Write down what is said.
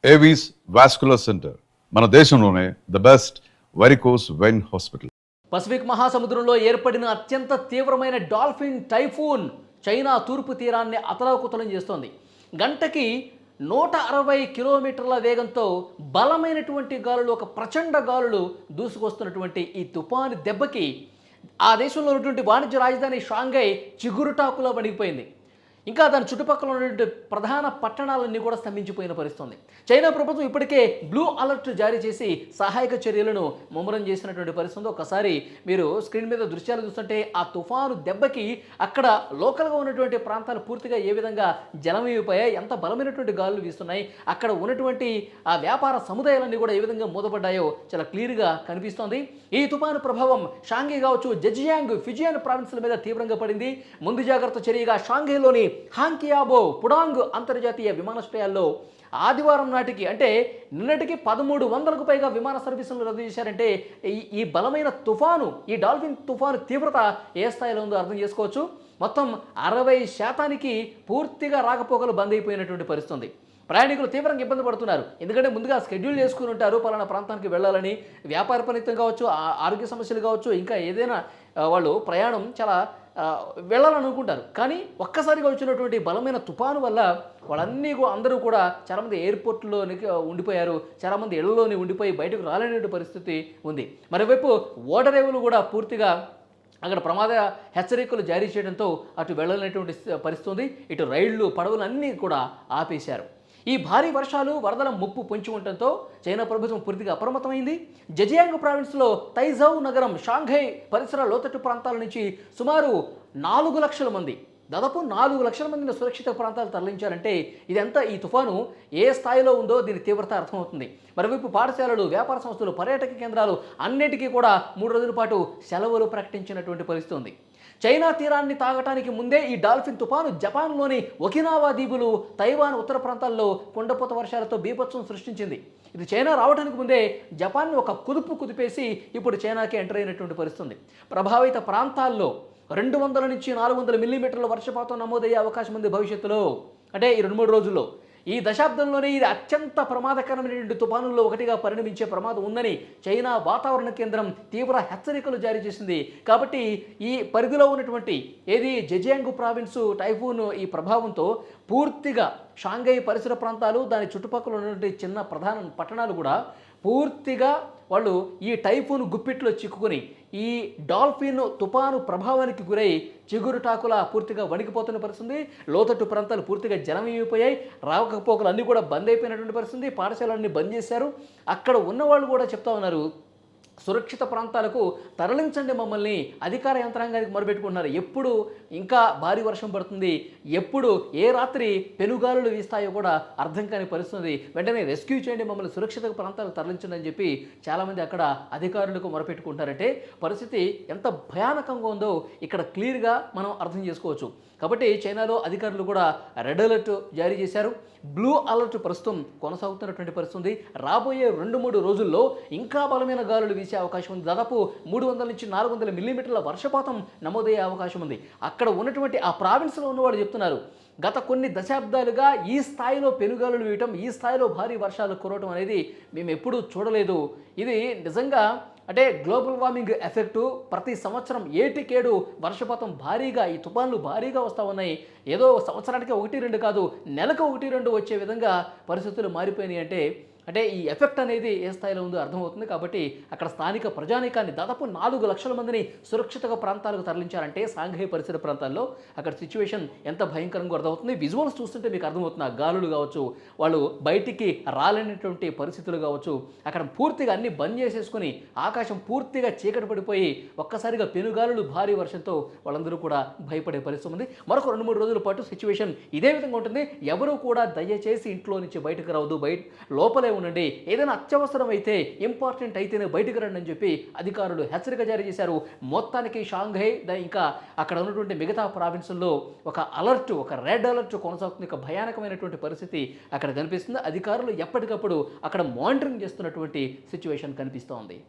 Avis vascular centre మన దేశంలోనే the best varicose vein hospital. Pacific మహాసముద్రంలో ఏర్పడిన అత్యంత తీవ్రమైన డాల్ఫిన్ టైఫూన్ చైనా తూర్పు తీరాన్ని అతలాకుతలం చేస్తోంది. గంటకి 160 కిలోమీటర్ల వేగంతో బలమైనటువంటి గాలులు, ఒక ప్రచండ గాలులు దూసుకొస్తున్నటువంటి ఈ తుఫాను దెబ్బకి ఆ దేశంలో ఉన్నటువంటి వాణిజ్య రాజధాని షాంఘై చిగురుటాకులో వణిగిపోయింది. ఇంకా దాని చుట్టుపక్కల ఉన్నటువంటి ప్రధాన పట్టణాలన్నీ కూడా స్తంభించిపోయిన పరిస్థితి. చైనా ప్రభుత్వం ఇప్పటికే బ్లూ అలర్ట్ జారీ చేసి సహాయక చర్యలను ముమ్మరం చేసినటువంటి పరిస్థితి. ఒకసారి మీరు స్క్రీన్ మీద దృశ్యాలు చూస్తుంటే ఆ తుఫాను దెబ్బకి అక్కడ లోకల్గా ఉన్నటువంటి ప్రాంతాలు పూర్తిగా ఏ విధంగా జలమీగిపోయాయి, ఎంత బలమైనటువంటి గాలులు వీస్తున్నాయి, అక్కడ ఉన్నటువంటి ఆ వ్యాపార సముదాయాలన్నీ కూడా ఏ విధంగా మూతపడ్డాయో చాలా క్లియర్గా కనిపిస్తోంది. ఈ తుఫాను ప్రభావం షాంఘై కావచ్చు, జెజియాంగ్, ఫిజియాన్ ప్రావిన్స్ల మీద తీవ్రంగా పడింది. ముందు జాగ్రత్త చర్యగా షాంఘైలోని హాంకియాబో, పుడాంగ్ అంతర్జాతీయ విమానాశ్రయాల్లో ఆదివారం నాటికి అంటే నిన్నటికి 1300కు పైగా విమాన సర్వీసులను రద్దు చేశారంటే ఈ బలమైన తుఫాను, ఈ డాల్ఫిన్ తుఫాను తీవ్రత ఏ స్థాయిలో ఉందో అర్థం చేసుకోవచ్చు. మొత్తం 60% పూర్తిగా రాకపోకలు బంద్ అయిపోయినటువంటి పరిస్థితి. ప్రయాణికులు తీవ్రంగా ఇబ్బంది పడుతున్నారు. ఎందుకంటే ముందుగా షెడ్యూల్ చేసుకుని ఉంటారు పలానా ప్రాంతానికి వెళ్ళాలని, వ్యాపార ఫలితం కావచ్చు, ఆరోగ్య సమస్యలు కావచ్చు, ఇంకా ఏదైనా వాళ్ళు ప్రయాణం చాలా వెళ్ళాలనుకుంటారు. కానీ ఒక్కసారిగా వచ్చినటువంటి బలమైన తుఫాను వల్ల అందరూ కూడా చాలామంది ఎయిర్పోర్ట్లోని ఉండిపోయారు, చాలామంది ఇళ్లలోని ఉండిపోయి బయటకు రాలేనటువంటి పరిస్థితి ఉంది. మరోవైపు ఓడరేవులు కూడా పూర్తిగా అక్కడ ప్రమాద హెచ్చరికలు జారీ చేయడంతో అటు వెళ్ళలేనటువంటి పరిస్థితి ఉంది. ఇటు రైళ్లు, పడవలు అన్నీ కూడా ఆపేశారు. ఈ భారీ వర్షాలు, వరదల ముప్పు పొంచి ఉండటంతో చైనా ప్రభుత్వం పూర్తిగా అప్రమత్తమైంది. జెజియాంగ్ ప్రావిన్స్లో తైజౌ నగరం, షాంఘై పరిసర లోతట్టు ప్రాంతాల నుంచి సుమారు 4 లక్షల మంది, దాదాపు 4 లక్షల మందిని సురక్షిత ప్రాంతాలు తరలించారంటే ఇదంతా ఈ తుఫాను ఏ స్థాయిలో ఉందో దీని తీవ్రత అర్థమవుతుంది. మరోవైపు పాఠశాలలు, వ్యాపార సంస్థలు, పర్యాటక కేంద్రాలు అన్నిటికీ కూడా 3 రోజుల పాటు సెలవులు ప్రకటించినటువంటి పరిస్థితి ఉంది. చైనా తీరాన్ని తాగటానికి ముందే ఈ డాల్ఫిన్ తుఫాను జపాన్లోని ఒకినావా దీవులు, తైవాన్ ఉత్తర ప్రాంతాల్లో కుండపోత వర్షాలతో బీభత్సం సృష్టించింది. ఇది చైనా రావడానికి ముందే జపాన్ని ఒక కుదిపేసి ఇప్పుడు చైనాకి ఎంటర్ అయినటువంటి పరిస్థితి. ప్రభావిత ప్రాంతాల్లో 200 నుంచి 400 మిల్లీమీటర్ల వర్షపాతం నమోదయ్యే అవకాశం ఉంది భవిష్యత్తులో. అంటే ఈ 2-3 రోజుల్లో. ఈ దశాబ్దంలోనే ఇది అత్యంత ప్రమాదకరమైనటువంటి తుఫానుల్లో ఒకటిగా పరిణమించే ప్రమాదం ఉందని చైనా వాతావరణ కేంద్రం తీవ్ర హెచ్చరికలు జారీ చేసింది. కాబట్టి ఈ పరిధిలో ఉన్నటువంటి జెజియాంగ్ ప్రావిన్సు టైఫూన్ ఈ ప్రభావంతో పూర్తిగా షాంఘై పరిసర ప్రాంతాలు, దాని చుట్టుపక్కల ఉన్నటువంటి చిన్న ప్రధాన పట్టణాలు కూడా పూర్తిగా వాళ్ళు ఈ టైఫూన్ గుప్పిట్లో చిక్కుకొని ఈ డాల్ఫిన్ తుఫాను ప్రభావానికి గురై చిగురుటాకులా పూర్తిగా వణికిపోతున్న పరిస్థితి. లోతట్టు ప్రాంతాలు పూర్తిగా జలమైపోయాయి, రాకపోకలు అన్నీ కూడా బంద్ అయిపోయినటువంటి పరిస్థితి. పాఠశాలన్నీ బంద్ చేశారు. అక్కడ ఉన్నవాళ్ళు కూడా చెప్తా ఉన్నారు, సురక్షిత ప్రాంతాలకు తరలించండి మమ్మల్ని, అధికార యంత్రాంగానికి మొరబెట్టుకుంటున్నారు. ఎప్పుడు ఇంకా భారీ వర్షం పడుతుంది, ఎప్పుడు ఏ రాత్రి పెనుగాలులు వీస్తాయో కూడా అర్థం కాని పరిస్థితి. వెంటనే రెస్క్యూ చేయండి, మమ్మల్ని సురక్షిత ప్రాంతాలకు తరలించండి అని చెప్పి చాలామంది అక్కడ అధికారులకు మొరపెట్టుకుంటారంటే పరిస్థితి ఎంత భయానకంగా ఉందో ఇక్కడ క్లియర్గా మనం అర్థం చేసుకోవచ్చు. కాబట్టి చైనాలో అధికారులు కూడా రెడ్ అలర్ట్ జారీ చేశారు. బ్లూ అలర్ట్ ప్రస్తుతం కొనసాగుతున్నటువంటి పరిస్థితి. రాబోయే 2-3 రోజుల్లో ఇంకా బలమైన గాలులు వీసే అవకాశం ఉంది. దాదాపు 300 నుంచి 400 మిల్లీమీటర్ల వర్షపాతం నమోదయ్యే అవకాశం ఉంది. అక్కడ ఉన్నటువంటి ఆ ప్రావిన్స్లో ఉన్నవాళ్ళు చెప్తున్నారు, గత కొన్ని దశాబ్దాలుగా ఈ స్థాయిలో పెనుగాలులు వీయటం, ఈ స్థాయిలో భారీ వర్షాలు కురవటం అనేది మేము ఎప్పుడూ చూడలేదు. ఇది నిజంగా అంటే గ్లోబల్ వార్మింగ్ ఎఫెక్టు. ప్రతి సంవత్సరం ఏటికేడు వర్షపాతం భారీగా, ఈ తుఫాన్లు భారీగా వస్తూ ఉన్నాయి. ఏదో సంవత్సరానికి 1-2 కాదు, నెలకు 1-2 వచ్చే విధంగా పరిస్థితులు మారిపోయినాయి. అంటే ఈ ఎఫెక్ట్ అనేది ఏ స్థాయిలో ఉందో అర్థమవుతుంది. కాబట్టి అక్కడ స్థానిక ప్రజానీకాన్ని దాదాపు 4 లక్షల మందిని సురక్షిత ప్రాంతాలకు తరలించారంటే షాంఘై పరిసర ప్రాంతాల్లో అక్కడ సిచ్యువేషన్ ఎంత భయంకరంగా అర్థమవుతుంది. విజువల్స్ చూస్తుంటే మీకు అర్థమవుతుంది. ఆ గాలులు కావచ్చు, వాళ్ళు బయటికి రాలేనటువంటి పరిస్థితులు కావచ్చు, అక్కడ పూర్తిగా అన్ని బంద్ చేసేసుకుని ఆకాశం పూర్తిగా చీకటి పడిపోయి ఒక్కసారిగా పెనుగాలులు, భారీ వర్షంతో వాళ్ళందరూ కూడా భయపడే పరిస్థితి ఉంది. మరొక 2-3 రోజుల పాటు సిచ్యువేషన్ ఇదే విధంగా ఉంటుంది. ఎవరూ కూడా దయచేసి ఇంట్లో నుంచి బయటకు రావద్దు, లోపలే ఉండండి. ఏదైనా అత్యవసరం అయితే, ఇంపార్టెంట్ అయితేనే బయటకు రండి అని చెప్పి అధికారులు హెచ్చరిక జారీ చేశారు. మొత్తానికి షాంఘై ఇంకా అక్కడ ఉన్నటువంటి మిగతా ప్రావిన్సుల్లో ఒక రెడ్ అలర్ట్ కొనసాగుతుంది. ఒక భయానకమైనటువంటి పరిస్థితి అక్కడ కనిపిస్తుంది. అధికారులు ఎప్పటికప్పుడు అక్కడ మానిటరింగ్ చేస్తున్నటువంటి సిచ్యువేషన్ కనిపిస్తోంది.